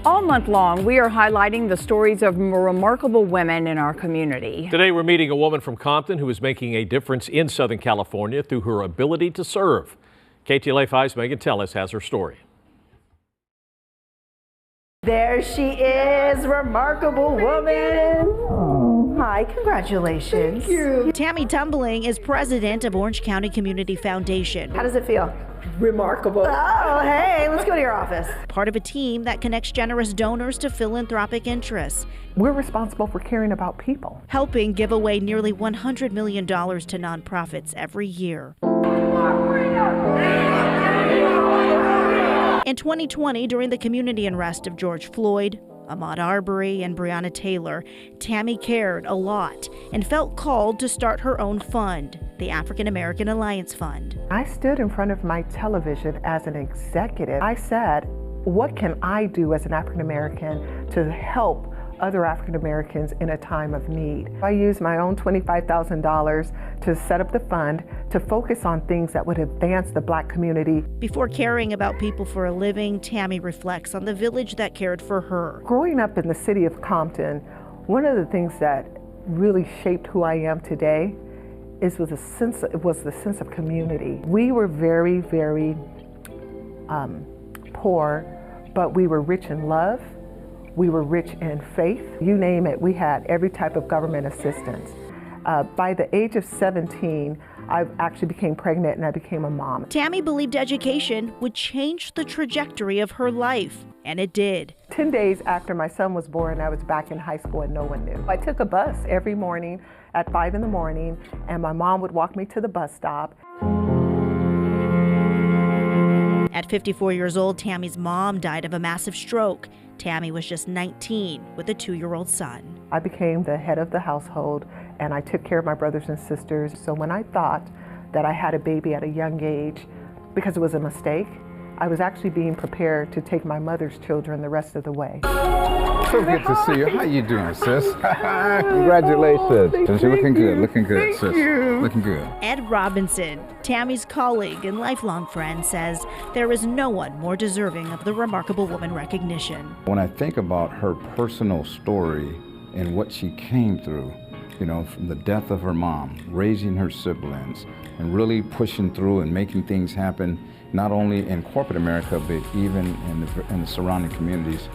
All month long, we are highlighting the stories of remarkable women in our community. Today, we're meeting a woman from Compton who is making a difference in Southern California through her ability to serve. KTLA 5's Megan Tellis has her story. There she is, remarkable woman. Oh, hi, congratulations. Thank you. Tammy Tumbling is president of Orange County Community Foundation. How does it feel? Remarkable. Oh, hey, let's go to your office. Part of a team that connects generous donors to philanthropic interests. We're responsible for caring about people. Helping give away nearly $100 million to nonprofits every year. In 2020, during the community unrest of George Floyd, Ahmaud Arbery, and Breonna Taylor, Tammy cared a lot and felt called to start her own fund, the African American Alliance Fund. I stood in front of my television as an executive. I said, what can I do as an African American to help other African Americans in a time of need? I used my own $25,000 to set up the fund to focus on things that would advance the Black community. Before caring about people for a living, Tammy reflects on the village that cared for her. Growing up in the city of Compton, one of the things that really shaped who I am today was the sense of community. We were very, very poor, but we were rich in love. We were rich in faith. You name it, we had every type of government assistance. By the age of 17, I actually became pregnant and I became a mom. Tammy believed education would change the trajectory of her life, and it did. 10 days after my son was born, I was back in high school and no one knew. I took a bus every morning at 5 in the morning, and my mom would walk me to the bus stop. At 54 years old, Tammy's mom died of a massive stroke. Tammy was just 19 with a 2-year-old son. I became the head of the household and I took care of my brothers and sisters. So when I thought that I had a baby at a young age, because it was a mistake, I was actually being prepared to take my mother's children the rest of the way. So good to see you. How you doing, sis? Congratulations. You're looking good, sis. Looking good. Ed Robinson, Tammy's colleague and lifelong friend, says there is no one more deserving of the remarkable woman recognition. When I think about her personal story and what she came through, you know, from the death of her mom, raising her siblings, and really pushing through and making things happen, not only in corporate America, but even in the surrounding communities,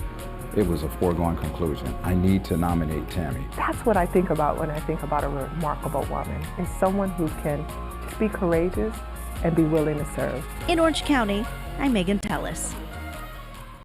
it was a foregone conclusion. I need to nominate Tammy. That's what I think about when I think about a remarkable woman, is someone who can just be courageous and be willing to serve. In Orange County, I'm Megan Tellis.